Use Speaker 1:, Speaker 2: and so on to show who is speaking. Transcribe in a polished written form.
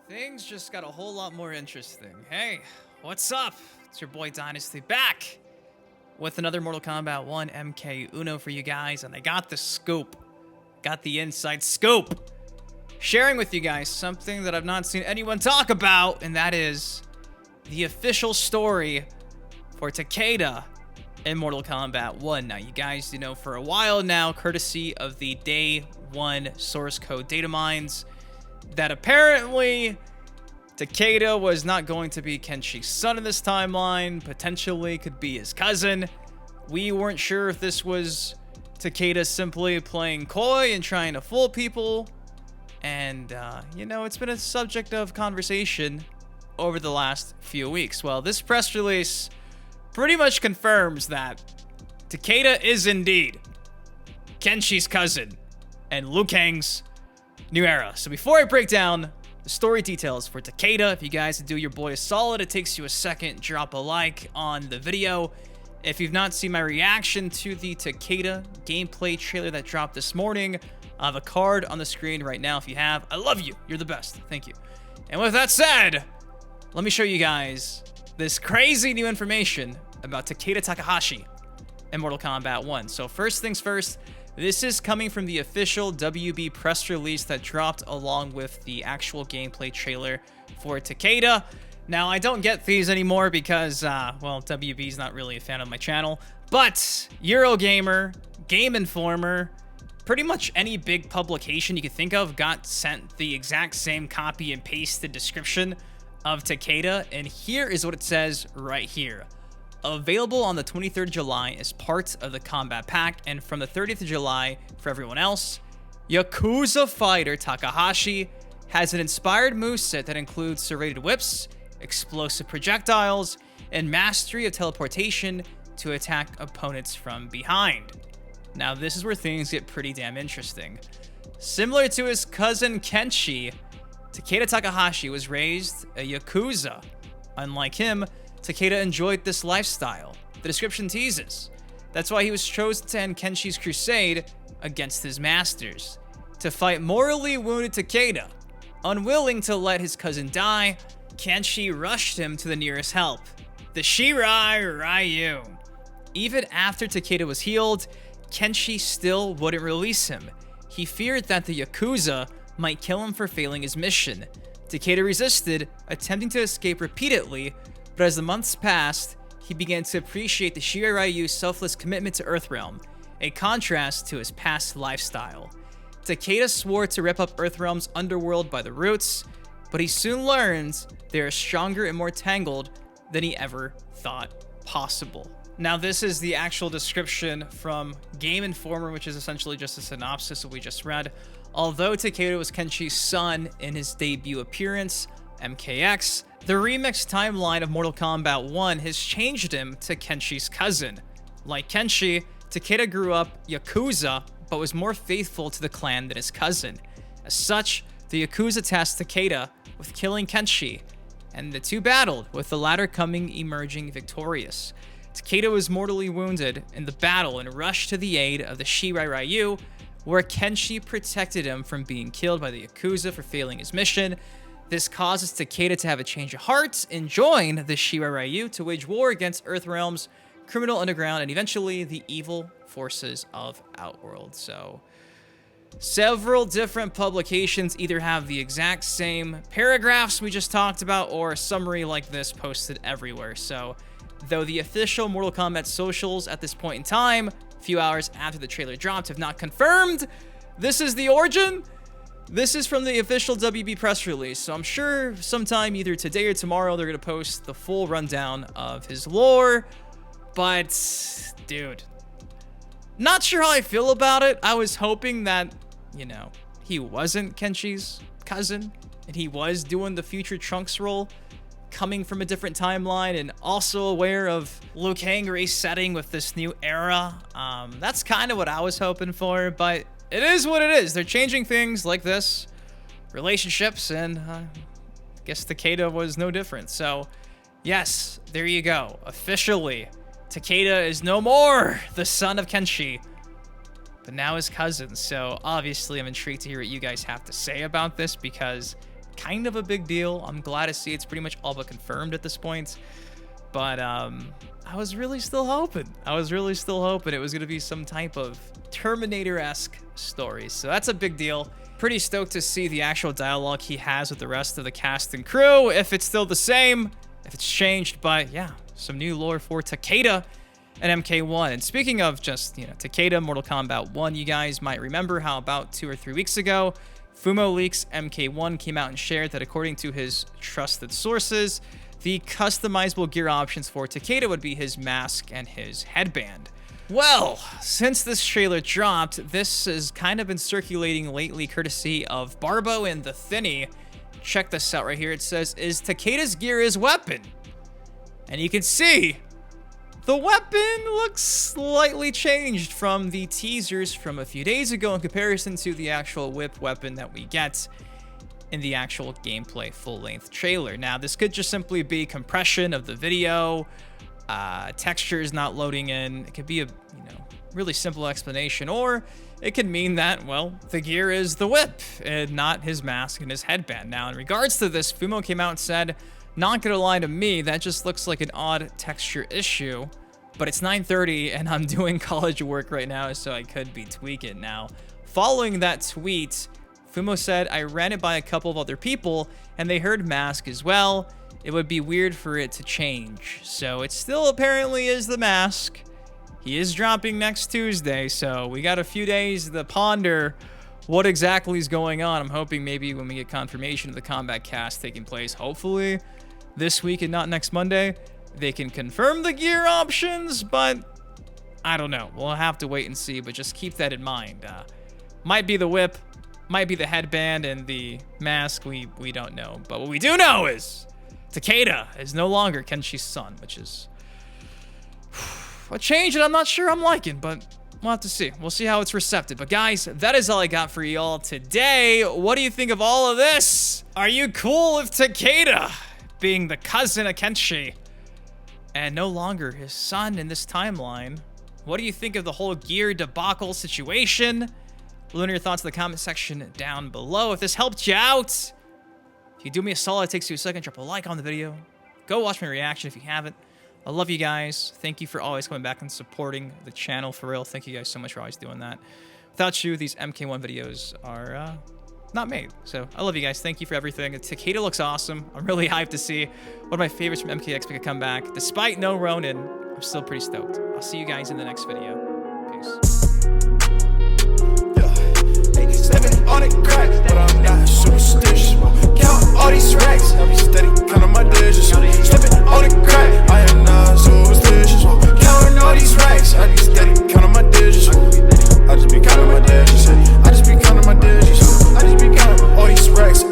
Speaker 1: Things just got a whole lot more interesting. Hey, what's up? It's your boy Dynasty back with another Mortal Kombat 1 MK Uno for you guys, and I got the scoop. Got the inside scoop. Sharing with you guys something that I've not seen anyone talk about, and that is the official story for Takeda in Mortal Kombat 1. Now, you guys, for a while now, courtesy of the Day 1 source code data mines, that apparently Takeda was not going to be Kenshi's son in this timeline, potentially could be his cousin. We weren't sure if this was Takeda simply playing coy and trying to fool people. And, it's been a subject of conversation over the last few weeks. Well, this press release pretty much confirms that Takeda is indeed Kenshi's cousin and Liu Kang's new era. So before I break down the story details for Takeda, if you guys do your boy a solid, it takes you a second, drop a like on the video. If you've not seen my reaction to the Takeda gameplay trailer that dropped this morning, I have a card on the screen right now. If you have, I love you. You're the best. Thank you. And with that said, let me show you guys this crazy new information about Takeda Takahashi in Mortal Kombat 1. So first things first, this is coming from the official WB press release that dropped along with the actual gameplay trailer for Takeda. Now, I don't get these anymore because, WB's not really a fan of my channel, but Eurogamer, Game Informer, pretty much any big publication you could think of got sent the exact same copy and pasted description of Takeda, and here is what it says right here. Available on the 23rd of July as part of the Combat Pack, and from the 30th of July for everyone else, Yakuza fighter Takahashi has an inspired moveset that includes serrated whips, explosive projectiles, and mastery of teleportation to attack opponents from behind. Now, this is where things get pretty damn interesting. Similar to his cousin Kenshi, Takeda Takahashi was raised a Yakuza. Unlike him, Takeda enjoyed this lifestyle. The description teases. That's why he was chosen to end Kenshi's crusade against his masters, to fight morally wounded Takeda. Unwilling to let his cousin die, Kenshi rushed him to the nearest help, the Shirai Ryu. Even after Takeda was healed, Kenshi still wouldn't release him. He feared that the Yakuza might kill him for failing his mission. Takeda resisted, attempting to escape repeatedly, but as the months passed, he began to appreciate the Shirai Ryu's selfless commitment to Earthrealm, a contrast to his past lifestyle. Takeda swore to rip up Earthrealm's underworld by the roots, but he soon learned they are stronger and more tangled than he ever thought possible. Now, this is the actual description from Game Informer, which is essentially just a synopsis that we just read. Although Takeda was Kenshi's son in his debut appearance, MKX, the remix timeline of Mortal Kombat 1 has changed him to Kenshi's cousin. Like Kenshi, Takeda grew up Yakuza, but was more faithful to the clan than his cousin. As such, the Yakuza tasked Takeda with killing Kenshi, and the two battled, with the latter emerging victorious. Takeda was mortally wounded in the battle and rushed to the aid of the Shirai Ryu, where Kenshi protected him from being killed by the Yakuza for failing his mission. This causes Takeda to have a change of heart and join the Shirai Ryu to wage war against Earthrealm's criminal underground and eventually the evil forces of Outworld. So, several different publications either have the exact same paragraphs we just talked about or a summary like this posted everywhere. So, though the official Mortal Kombat socials at this point in time, a few hours after the trailer dropped, have not confirmed this is the origin, this is from the official WB press release. So I'm sure sometime either today or tomorrow they're going to post the full rundown of his lore. But, dude, not sure how I feel about it. I was hoping that, he wasn't Kenshi's cousin and he was doing the future Trunks role, coming from a different timeline, and also aware of Liu Kang resetting with this new era. That's kind of what I was hoping for, but it is what it is. They're changing things like this, relationships, and I guess Takeda was no different. So, yes, there you go. Officially, Takeda is no more the son of Kenshi, but now his cousin. So, obviously, I'm intrigued to hear what you guys have to say about this, because kind of a big deal. I'm glad to see it's pretty much all but confirmed at this point. But I was really still hoping. it was going to be some type of Terminator-esque story. So that's a big deal. Pretty stoked to see the actual dialogue he has with the rest of the cast and crew, if it's still the same, if it's changed. But yeah, some new lore for Takeda and MK1. And speaking of just, Takeda, Mortal Kombat 1, you guys might remember how about 2 or 3 weeks ago, Fumo Leaks MK1 came out and shared that according to his trusted sources, the customizable gear options for Takeda would be his mask and his headband. Well, since this trailer dropped, this has kind of been circulating lately courtesy of Barbo and the Thinny. Check this out right here. It says, is Takeda's gear his weapon? And you can see the weapon looks slightly changed from the teasers from a few days ago in comparison to the actual whip weapon that we get in the actual gameplay full-length trailer. Now, this could just simply be compression of the video, textures not loading in. It could be a, really simple explanation, or it could mean that, well, the gear is the whip and not his mask and his headband. Now, in regards to this, Fumo came out and said, not gonna lie to me, that just looks like an odd texture issue, but it's 9:30 and I'm doing college work right now, so I could be tweaking. Now, following that tweet, Fumo said, I ran it by a couple of other people and they heard mask as well. It would be weird for it to change. So it still apparently is the mask. He is dropping next Tuesday, so we got a few days to ponder what exactly is going on. I'm hoping maybe when we get confirmation of the combat cast taking place, hopefully this week and not next Monday, they can confirm the gear options, but I don't know. We'll have to wait and see, but just keep that in mind. Might be the whip, might be the headband, and the mask, we don't know. But what we do know is Takeda is no longer Kenshi's son, which is a change that I'm not sure I'm liking, but we'll have to see. We'll see how it's receptive. But guys, that is all I got for y'all today. What do you think of all of this? Are you cool with Takeda being the cousin of Kenshi and no longer his son in this timeline? What do you think of the whole gear debacle situation? Let me know your thoughts in the comment section down below. If this helped you out, if you do me a solid, it takes you a second, drop a like on the video. Go watch my reaction if you haven't. I love you guys. Thank you for always coming back and supporting the channel, for real. Thank you guys so much for always doing that. Without you, these MK1 videos are not made. So I love you guys. Thank you for everything. Takeda looks awesome. I'm really hyped to see one of my favorites from MKX make a comeback. Despite no Ronin, I'm still pretty stoked. I'll see you guys in the next video. Peace.
Speaker 2: Stepping on it, crack, but I'm not superstitious.